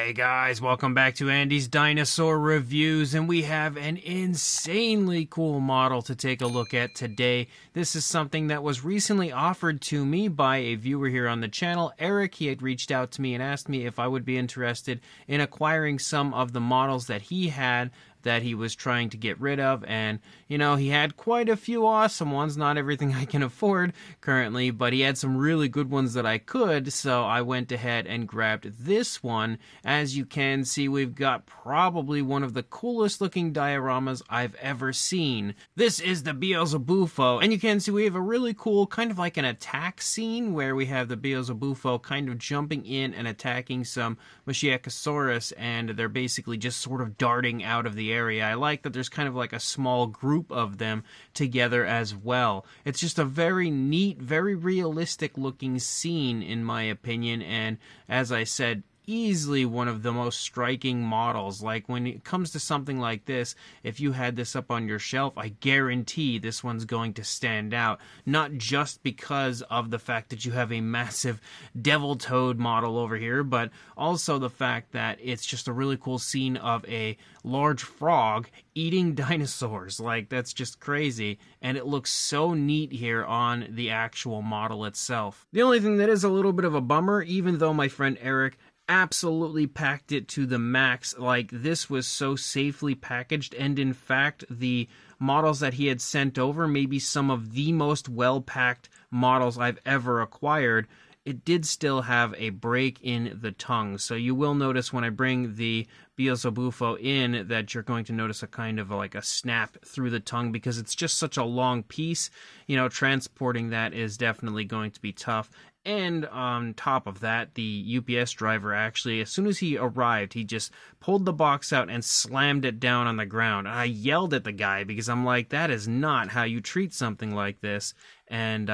Hey guys, welcome back to Andy's Dinosaur Reviews, and we have an insanely cool model to take a look at today. This is something that was recently offered to me by a viewer here on the channel, Eric. He had reached out to me and asked me if I would be interested in acquiring some of the models that he had that he was trying to get rid of, and you know, he had quite a few awesome ones, not everything I can afford currently, but he had some really good ones that I could, so I went ahead and grabbed this one. As you can see, we've got probably one of the coolest looking dioramas I've ever seen. This is the Beelzebufo, and you can see we have a really cool kind of like an attack scene where we have the Beelzebufo kind of jumping in and attacking some Masiakasaurus, and they're basically just sort of darting out of the area. I like that there's kind of like a small group of them together as well. It's just a very neat, very realistic looking scene in my opinion, and as I said, easily one of the most striking models. Like when it comes to something like this, if you had this up on your shelf, I guarantee this one's going to stand out. Not just because of the fact that you have a massive devil toad model over here, but also the fact that it's just a really cool scene of a large frog eating dinosaurs. Like, that's just crazy, and it looks so neat here on the actual model itself. The only thing that is a little bit of a bummer, even though my friend Eric absolutely packed it to the max, like this was so safely packaged, and in fact the models that he had sent over may be some of the most well-packed models I've ever acquired. It did still have a break in the tongue, so you will notice when I bring the Beelzebufo in that you're going to notice a kind of like a snap through the tongue because it's just such a long piece. You know, transporting that is definitely going to be tough. And on top of that, the UPS driver actually, as soon as he arrived, he just pulled the box out and slammed it down on the ground. I yelled at the guy because I'm like, that is not how you treat something like this. And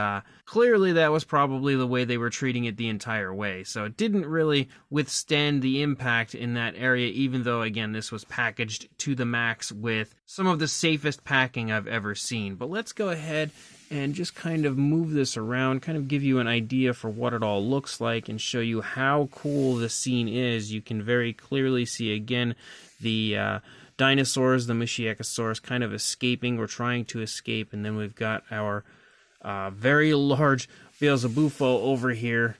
clearly that was probably the way they were treating it the entire way. So it didn't really withstand the impact in that area, even though, again, this was packaged to the max with some of the safest packing I've ever seen. But let's go ahead and just kind of move this around, kind of give you an idea for what it all looks like and show you how cool the scene is. You can very clearly see, again, the dinosaurs, the Masiakasaurus, kind of escaping or trying to escape, and then we've got our very large Beelzebufo over here,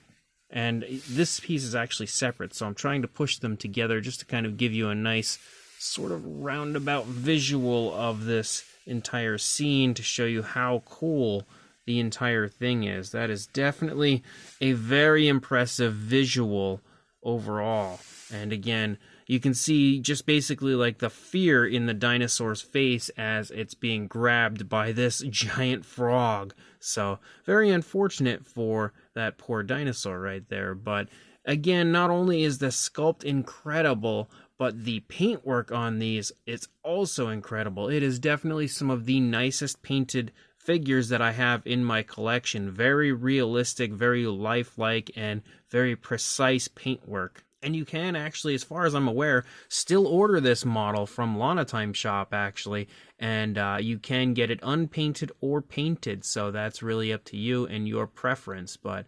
and this piece is actually separate, so I'm trying to push them together just to kind of give you a nice sort of roundabout visual of this entire scene to show you how cool the entire thing is. That is definitely a very impressive visual overall. And again, you can see just basically like the fear in the dinosaur's face as it's being grabbed by this giant frog. So very unfortunate for that poor dinosaur right there. But again, not only is the sculpt incredible, but the paintwork on these, it's also incredible. It is definitely some of the nicest painted figures that I have in my collection. Very realistic, very lifelike, and very precise paintwork. And you can actually, as far as I'm aware, still order this model from Lana Time Shop, actually. And you can get it unpainted or painted, so that's really up to you and your preference. But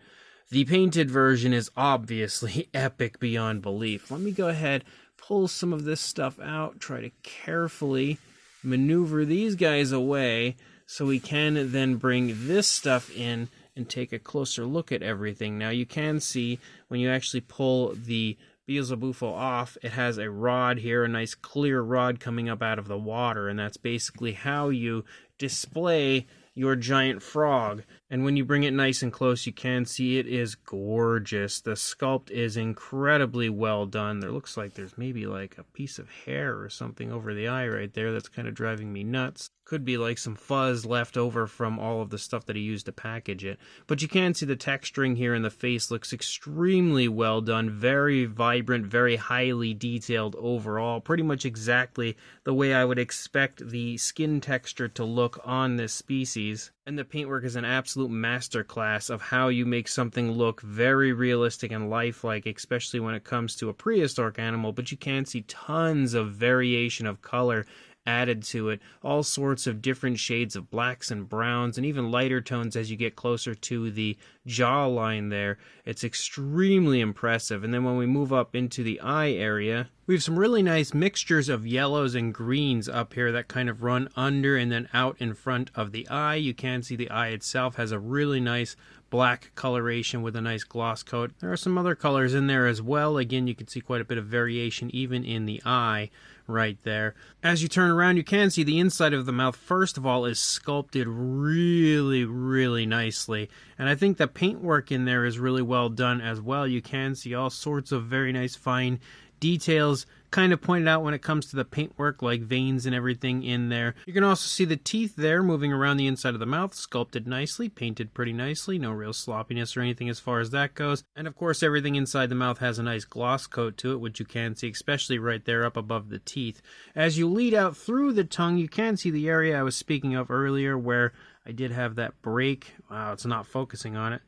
the painted version is obviously epic beyond belief. Let me go ahead, pull some of this stuff out, try to carefully maneuver these guys away so we can then bring this stuff in and take a closer look at everything. Now you can see when you actually pull the Beelzebufo off, it has a rod here, a nice clear rod coming up out of the water, and that's basically how you display your giant frog. And when you bring it nice and close, you can see it is gorgeous. The sculpt is incredibly well done. There looks like there's maybe like a piece of hair or something over the eye right there that's kind of driving me nuts. Could be like some fuzz left over from all of the stuff that he used to package it. But you can see the texturing here in the face looks extremely well done. Very vibrant, very highly detailed overall. Pretty much exactly the way I would expect the skin texture to look on this species. And the paintwork is an absolute masterclass of how you make something look very realistic and lifelike, especially when it comes to a prehistoric animal. But you can see tons of variation of color added to it, all sorts of different shades of blacks and browns, and even lighter tones as you get closer to the jawline there. It's extremely impressive. And then when we move up into the eye area, we have some really nice mixtures of yellows and greens up here that kind of run under and then out in front of the eye. You can see the eye itself has a really nice black coloration with a nice gloss coat. There are some other colors in there as well. Again, you can see quite a bit of variation even in the eye right there. As you turn around, you can see the inside of the mouth, first of all, is sculpted really nicely. And I think the paintwork in there is really well done as well. You can see all sorts of very nice fine details kind of pointed out when it comes to the paintwork, like veins and everything in there. You can also see the teeth there moving around the inside of the mouth, sculpted nicely, painted pretty nicely, no real sloppiness or anything as far as that goes. And of course everything inside the mouth has a nice gloss coat to it, which you can see especially right there up above the teeth. As you lead out through the tongue, you can see the area I was speaking of earlier where I did have that break. Wow, it's not focusing on it.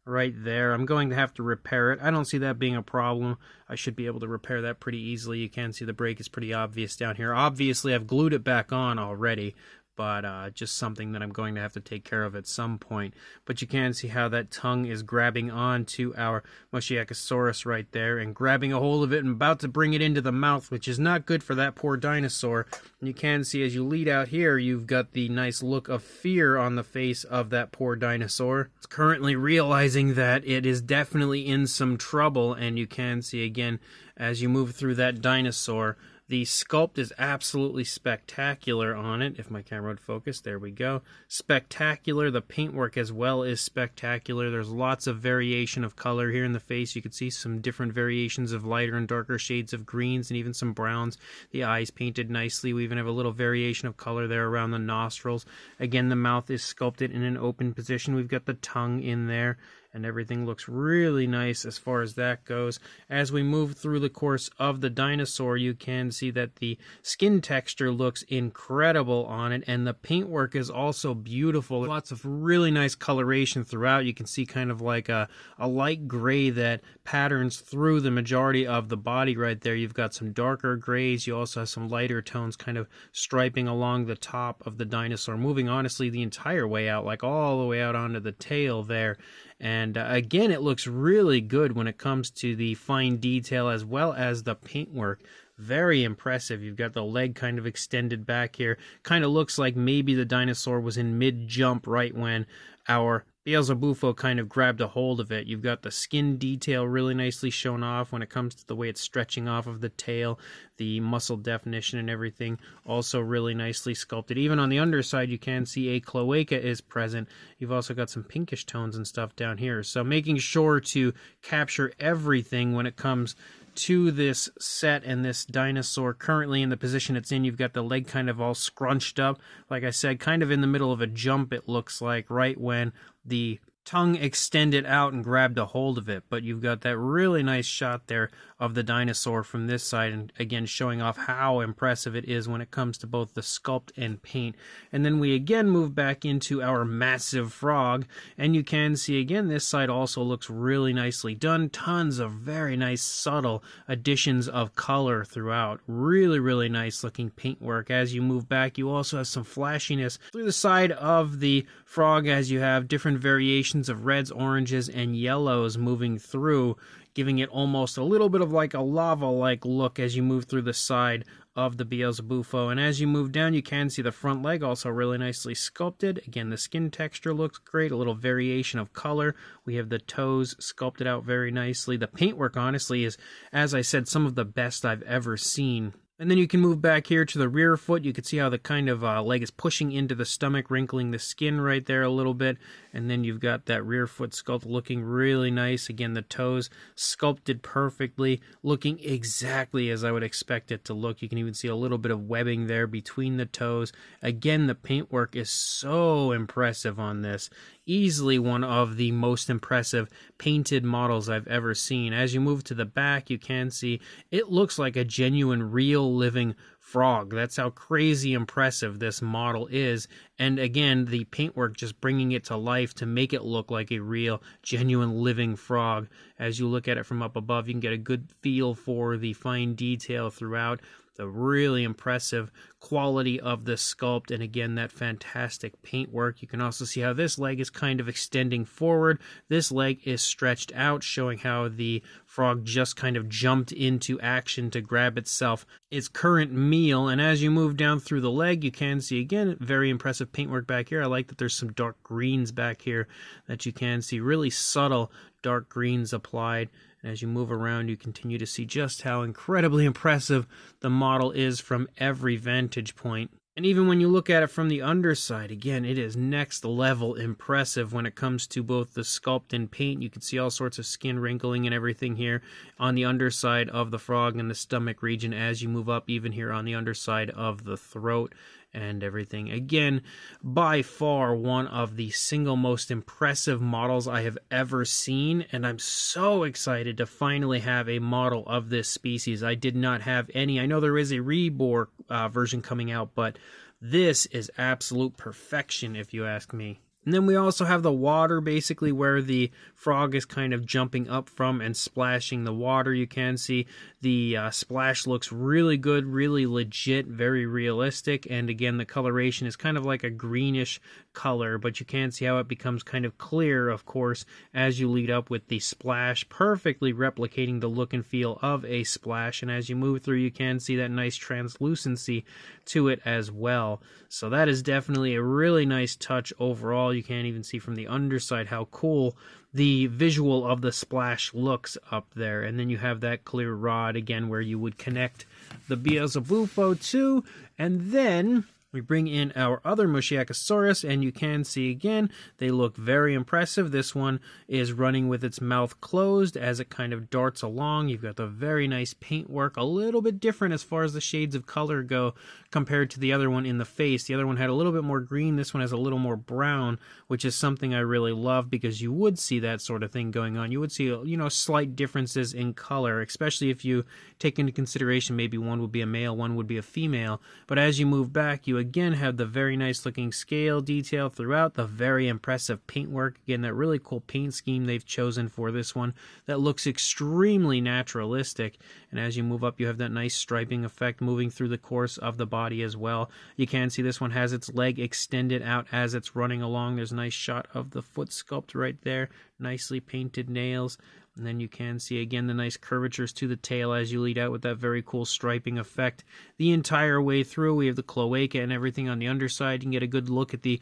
Right there. I'm going to have to repair it. I don't see that being a problem. I should be able to repair that pretty easily. You can see the break is pretty obvious down here. Obviously, I've glued it back on already, but just something that I'm going to have to take care of at some point. But you can see how that tongue is grabbing onto our Masiakasaurus right there and grabbing a hold of it and about to bring it into the mouth, which is not good for that poor dinosaur. And you can see as you lead out here, you've got the nice look of fear on the face of that poor dinosaur. It's currently realizing that it is definitely in some trouble, and you can see again as you move through that dinosaur, the sculpt is absolutely spectacular on it. If my camera would focus, there we go. Spectacular. The paintwork as well is spectacular. There's lots of variation of color here in the face. You can see some different variations of lighter and darker shades of greens and even some browns. The eyes painted nicely. We even have a little variation of color there around the nostrils. Again, the mouth is sculpted in an open position. We've got the tongue in there, and everything looks really nice as far as that goes. As we move through the course of the dinosaur, you can see that the skin texture looks incredible on it, and the paintwork is also beautiful. Lots of really nice coloration throughout. You can see kind of like a light gray that patterns through the majority of the body right there. You've got some darker grays. You also have some lighter tones kind of striping along the top of the dinosaur, moving honestly the entire way out, like all the way out onto the tail there. And again, it looks really good when it comes to the fine detail as well as the paintwork. Very impressive. You've got the leg kind of extended back here. Kind of looks like maybe the dinosaur was in mid-jump right when our Beelzebufo kind of grabbed a hold of it. You've got the skin detail really nicely shown off when it comes to the way it's stretching off of the tail. The muscle definition and everything also really nicely sculpted. Even on the underside, you can see a cloaca is present. You've also got some pinkish tones and stuff down here. So making sure to capture everything when it comes to this set and this dinosaur currently in the position it's in. You've got the leg kind of all scrunched up. Like I said, kind of in the middle of a jump, it looks like, right when the tongue extended out and grabbed a hold of it. But you've got that really nice shot there of the dinosaur from this side, and again showing off how impressive it is when it comes to both the sculpt and paint. And then we again move back into our massive frog, and you can see again this side also looks really nicely done. Tons of very nice subtle additions of color throughout. Really nice looking paintwork. As you move back, you also have some flashiness through the side of the frog as you have different variations of reds, oranges, and yellows moving through, giving it almost a little bit of like a lava-like look as you move through the side of the Beelzebufo. And as you move down, you can see the front leg also really nicely sculpted. Again, the skin texture looks great, a little variation of color. We have the toes sculpted out very nicely. The paintwork, honestly, is, as I said, some of the best I've ever seen. And then you can move back here to the rear foot. You can see how the kind of leg is pushing into the stomach, wrinkling the skin right there a little bit. And then you've got that rear foot sculpt looking really nice. Again, the toes sculpted perfectly, looking exactly as I would expect it to look. You can even see a little bit of webbing there between the toes. Again, the paintwork is so impressive on this. Easily one of the most impressive painted models I've ever seen. As you move to the back, you can see it looks like a genuine, real living frog. That's how crazy impressive this model is. And again, the paintwork just bringing it to life to make it look like a real, genuine, living frog. As you look at it from up above, you can get a good feel for the fine detail throughout. the really impressive quality of the sculpt, and again, that fantastic paintwork. You can also see how this leg is kind of extending forward. This leg is stretched out, showing how the frog just kind of jumped into action to grab itself its current meal. And as you move down through the leg, you can see, again, very impressive paintwork back here. I like that there's some dark greens back here that you can see, really subtle dark greens applied. And as you move around, you continue to see just how incredibly impressive the model is from every vantage point. And even when you look at it from the underside, again, it is next level impressive when it comes to both the sculpt and paint. You can see all sorts of skin wrinkling and everything here on the underside of the frog and the stomach region as you move up, even here on the underside of the throat and everything. Again, by far one of the single most impressive models I have ever seen, and I'm so excited to finally have a model of this species. I did not have any. I know there is a reborn version coming out, but this is absolute perfection if you ask me. And then we also have the water, basically where the frog is kind of jumping up from and splashing the water. You can see the splash looks really good, really legit, very realistic. And again, the coloration is kind of like a greenish color, but you can see how it becomes kind of clear, of course, as you lead up with the splash, perfectly replicating the look and feel of a splash. And as you move through, you can see that nice translucency to it as well. So that is definitely a really nice touch overall. You can't even see from the underside how cool the visual of the splash looks up there. And then you have that clear rod again where you would connect the Beelzebufo to, and then we bring in our other Masiakasaurus, and you can see again, they look very impressive. This one is running with its mouth closed as it kind of darts along. You've got the very nice paintwork, a little bit different as far as the shades of color go compared to the other one in the face. The other one had a little bit more green. This one has a little more brown, which is something I really love because you would see that sort of thing going on. You would see, slight differences in color, especially if you take into consideration maybe one would be a male, one would be a female. But as you move back, you again have the very nice looking scale detail throughout, the very impressive paintwork. Again, that really cool paint scheme they've chosen for this one that looks extremely naturalistic. And as you move up, you have that nice striping effect moving through the course of the body as well. You can see this one has its leg extended out as it's running along. There's a nice shot of the foot sculpt right there, nicely painted nails. And then you can see again the nice curvatures to the tail as you lead out with that very cool striping effect the entire way through. We have the cloaca and everything on the underside. You can get a good look at the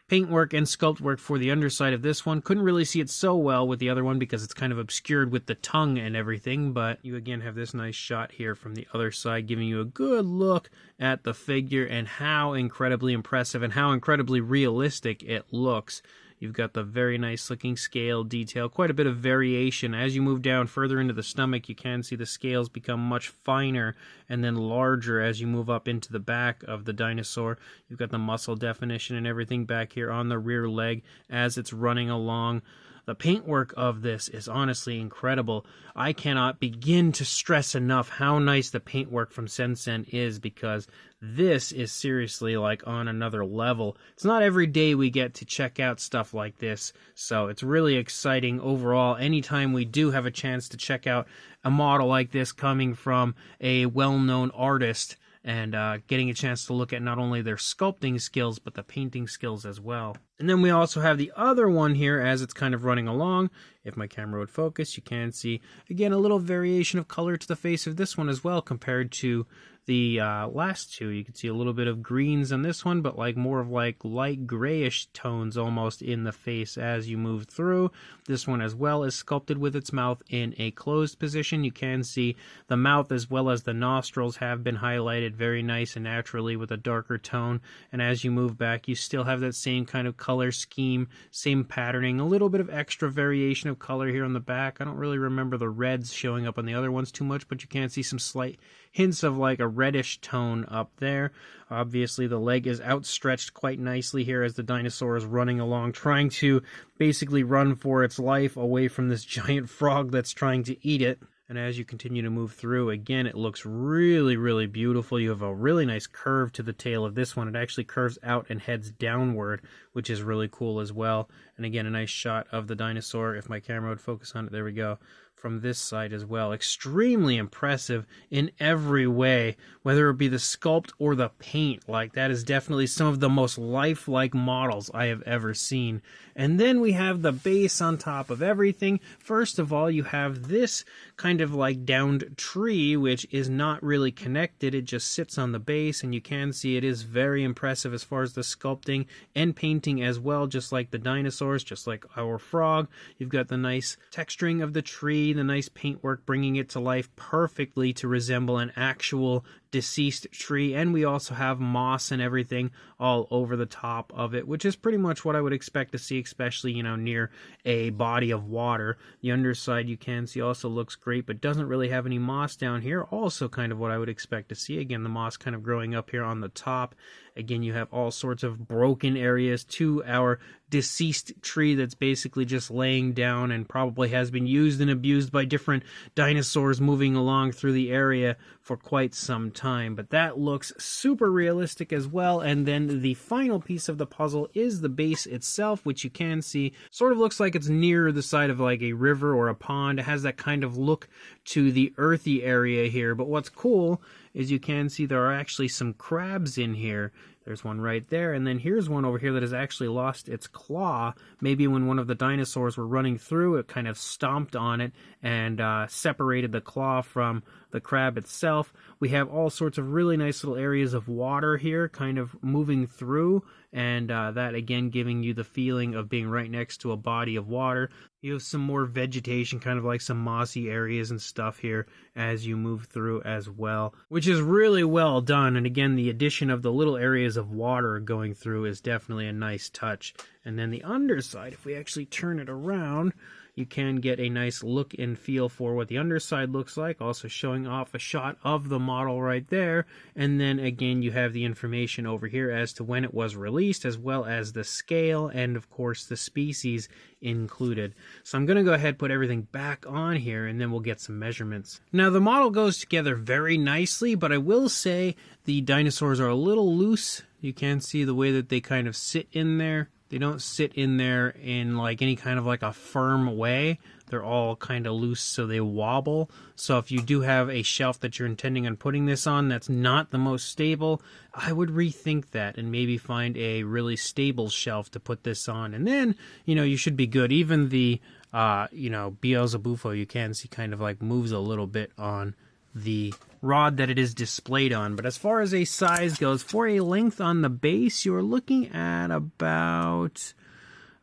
paintwork and sculpt work for the underside of this one. Couldn't really see it so well with the other one because it's kind of obscured with the tongue and everything, but you again have this nice shot here from the other side giving you a good look at the figure and how incredibly impressive and how incredibly realistic it looks. You've got the very nice looking scale detail, quite a bit of variation. As you move down further into the stomach, you can see the scales become much finer and then larger as you move up into the back of the dinosaur. You've got the muscle definition and everything back here on the rear leg as it's running along. The paintwork of this is honestly incredible. I cannot begin to stress enough how nice the paintwork from SenSen is because this is seriously like on another level. It's not every day we get to check out stuff like this, so it's really exciting overall. Anytime we do have a chance to check out a model like this coming from a well-known artist, and getting a chance to look at not only their sculpting skills, but the painting skills as well. And then we also have the other one here as it's kind of running along. If my camera would focus, you can see, again, a little variation of color to the face of this one as well compared to the last two. You can see a little bit of greens on this one, but like more of like light grayish tones almost in the face as you move through. This one as well is sculpted with its mouth in a closed position. You can see the mouth as well as the nostrils have been highlighted very nice and naturally with a darker tone. And as you move back, you still have that same kind of color scheme, same patterning, a little bit of extra variation of color here on the back. I don't really remember the reds showing up on the other ones too much, but you can see some slight hints of like a reddish tone up there. Obviously the leg is outstretched quite nicely here as the dinosaur is running along, trying to basically run for its life away from this giant frog that's trying to eat it. And as you continue to move through, again, it looks really, really beautiful. You have a really nice curve to the tail of this one. It actually curves out and heads downward, which is really cool as well. And again, a nice shot of the dinosaur, if my camera would focus on it. There we go. From this side as well. Extremely impressive in every way, whether it be the sculpt or the paint. Like, that is definitely some of the most lifelike models I have ever seen. And then we have the base on top of everything. First of all, you have this kind of like downed tree, which is not really connected. It just sits on the base, and you can see it is very impressive as far as the sculpting and painting as well, just like the dinosaurs, just like our frog. You've got the nice texturing of the tree, the nice paintwork bringing it to life perfectly to resemble an actual deceased tree, and we also have moss and everything all over the top of it, which is pretty much what I would expect to see, especially, you know, near a body of water. The underside, you can see, also looks great, but doesn't really have any moss down here. Also kind of what I would expect to see. Again, the moss kind of growing up here on the top. Again, you have all sorts of broken areas to our deceased tree that's basically just laying down and probably has been used and abused by different dinosaurs moving along through the area for quite some time. But that looks super realistic as well. And then the final piece of the puzzle is the base itself, which you can see sort of looks like it's near the side of like a river or a pond. It has that kind of look to the earthy area here. But what's cool is you can see there are actually some crabs in here. There's one right there, and then here's one over here that has actually lost its claw. Maybe when one of the dinosaurs were running through, it kind of stomped on it and separated the claw from the crab itself. We have all sorts of really nice little areas of water here kind of moving through, and that again giving you the feeling of being right next to a body of water. You have some more vegetation, kind of like some mossy areas and stuff here as you move through as well, which is really well done. And again, the addition of the little areas of water going through is definitely a nice touch. And then the underside, if we actually turn it around, you can get a nice look and feel for what the underside looks like, also showing off a shot of the model right there. And then again, you have the information over here as to when it was released, as well as the scale and of course the species included. So I'm going to go ahead and put everything back on here, and then we'll get some measurements. Now the model goes together very nicely, but I will say the dinosaurs are a little loose. You can see the way that they kind of sit in there. They don't sit in there in like any kind of like a firm way. They're all kind of loose, so they wobble. So if you do have a shelf that you're intending on putting this on that's not the most stable, I would rethink that and maybe find a really stable shelf to put this on. And then, you know, you should be good. Even the, Beelzebufo, you can see kind of like moves a little bit on the rod that it is displayed on. But as far as a size goes, for a length on the base, you're looking at about,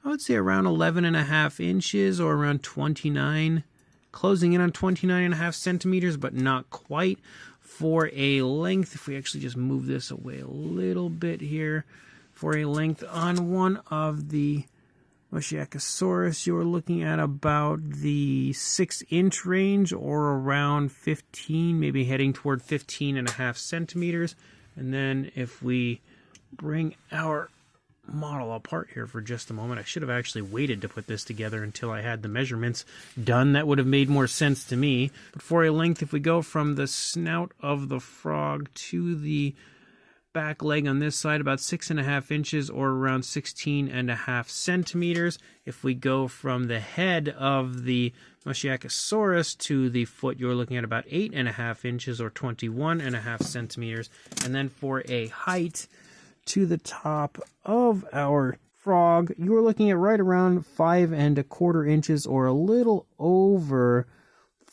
I would say around 11.5 inches or around 29, closing in on 29.5 centimeters, but not quite. For a length, if we actually just move this away a little bit here, for a length on one of the Masiakasaurus, you're looking at about the 6-inch range or around 15, maybe heading toward 15.5 centimeters. And then if we bring our model apart here for just a moment, I should have actually waited to put this together until I had the measurements done. That would have made more sense to me. But for a length, if we go from the snout of the frog to the back leg on this side, about 6.5 inches or around 16.5 centimeters. If we go from the head of the Masiakasaurus to the foot, you're looking at about 8.5 inches or 21.5 centimeters. And then for a height to the top of our frog, you're looking at right around 5.25 inches or a little over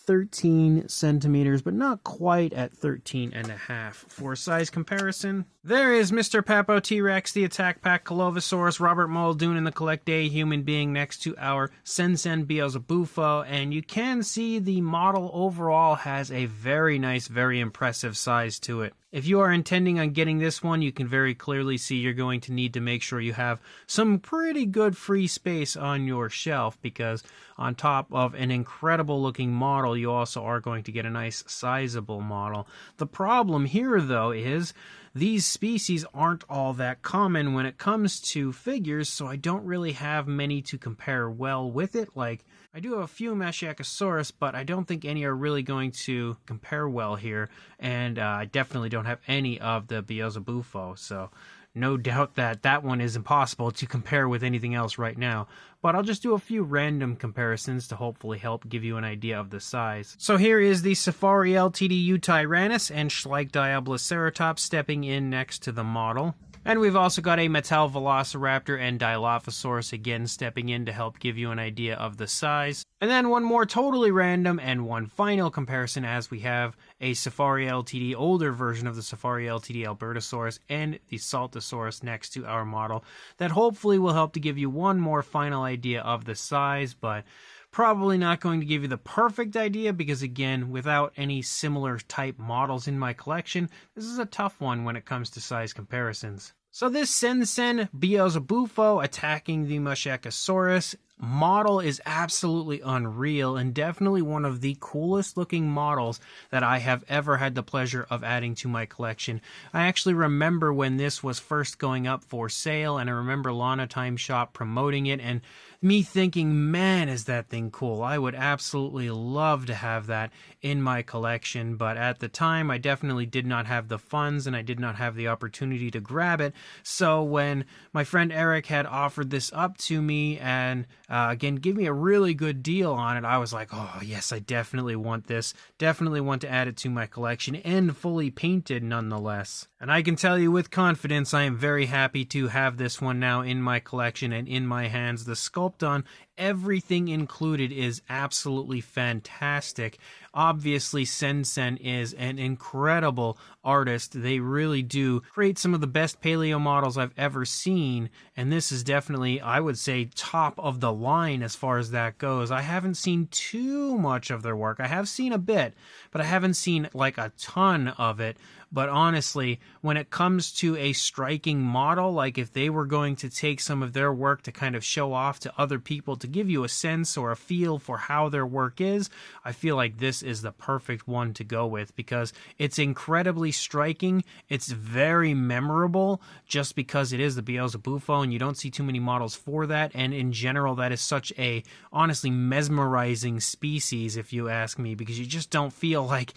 13 centimeters, but not quite at 13.5. For size comparison, there is Mr. Papo T-Rex, the Attack Pack Colovosaurus, Robert Muldoon, and the Collect Day Human Being next to our SenSen Beelzebufo, and you can see the model overall has a very nice, very impressive size to it. If you are intending on getting this one, you can very clearly see you're going to need to make sure you have some pretty good free space on your shelf, because on top of an incredible looking model, you also are going to get a nice sizable model. The problem here, though, is these species aren't all that common when it comes to figures, so I don't really have many to compare well with it. Like, I do have a few Masiakasaurus, but I don't think any are really going to compare well here, and I definitely don't have any of the Beelzebufo, so no doubt that that one is impossible to compare with anything else right now. But I'll just do a few random comparisons to hopefully help give you an idea of the size. So here is the Safari Ltd Tyrannus and Schleich stepping in next to the model. And we've also got a Mattel Velociraptor and Dilophosaurus again stepping in to help give you an idea of the size. And then one more totally random and one final comparison, as we have a Safari Ltd older version of the Safari Ltd Albertosaurus and the Saltosaurus next to our model that hopefully will help to give you one more final idea of the size, but probably not going to give you the perfect idea because, again, without any similar type models in my collection, this is a tough one when it comes to size comparisons. So this SenSen Beelzebufo attacking the Masiakasaurus model is absolutely unreal and definitely one of the coolest looking models that I have ever had the pleasure of adding to my collection. I actually remember when this was first going up for sale, and I remember Lana Time Shop promoting it and me thinking, man, is that thing cool. I would absolutely love to have that in my collection, but at the time I definitely did not have the funds and I did not have the opportunity to grab it. So when my friend Eric had offered this up to me and again, give me a really good deal on it, I was like, oh yes, I definitely want this. Definitely want to add it to my collection, and fully painted nonetheless. And I can tell you with confidence, I am very happy to have this one now in my collection and in my hands. The sculpt on everything included is absolutely fantastic. Obviously, SenSen is an incredible artist. They really do create some of the best paleo models I've ever seen, and this is definitely, I would say, top of the line as far as that goes. I haven't seen too much of their work. I have seen a bit, but I haven't seen like a ton of it. But honestly, when it comes to a striking model, like if they were going to take some of their work to kind of show off to other people to give you a sense or a feel for how their work is, I feel like this is the perfect one to go with because it's incredibly striking. It's very memorable just because it is the Beelzebufo and you don't see too many models for that. And in general, that is such a honestly mesmerizing species, if you ask me, because you just don't feel like,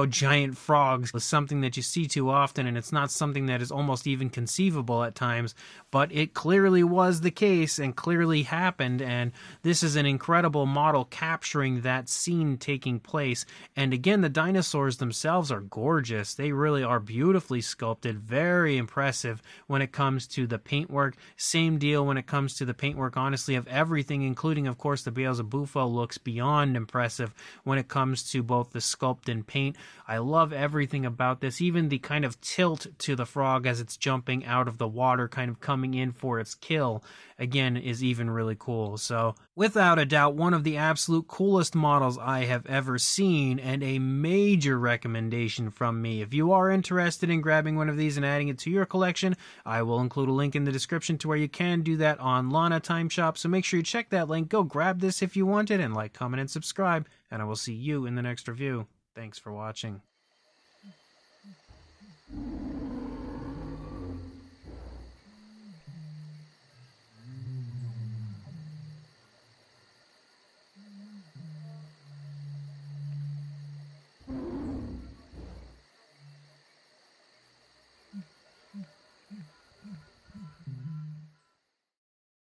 giant frogs is something that you see too often, and it's not something that is almost even conceivable at times, but it clearly was the case and clearly happened, and this is an incredible model capturing that scene taking place. And again, the dinosaurs themselves are gorgeous. They really are beautifully sculpted, very impressive when it comes to the paintwork. Same deal when it comes to the paintwork, honestly, of everything, including, of course, the Beelzebufo looks beyond impressive when it comes to both the sculpt and paint. I love everything about this. Even the kind of tilt to the frog as it's jumping out of the water, kind of coming in for its kill, again, is even really cool. So without a doubt, one of the absolute coolest models I have ever seen, and a major recommendation from me. If you are interested in grabbing one of these and adding it to your collection, I will include a link in the description to where you can do that on Lana Time Shop. So make sure you check that link, go grab this if you want it, and like, comment, and subscribe, and I will see you in the next review. Thanks for watching.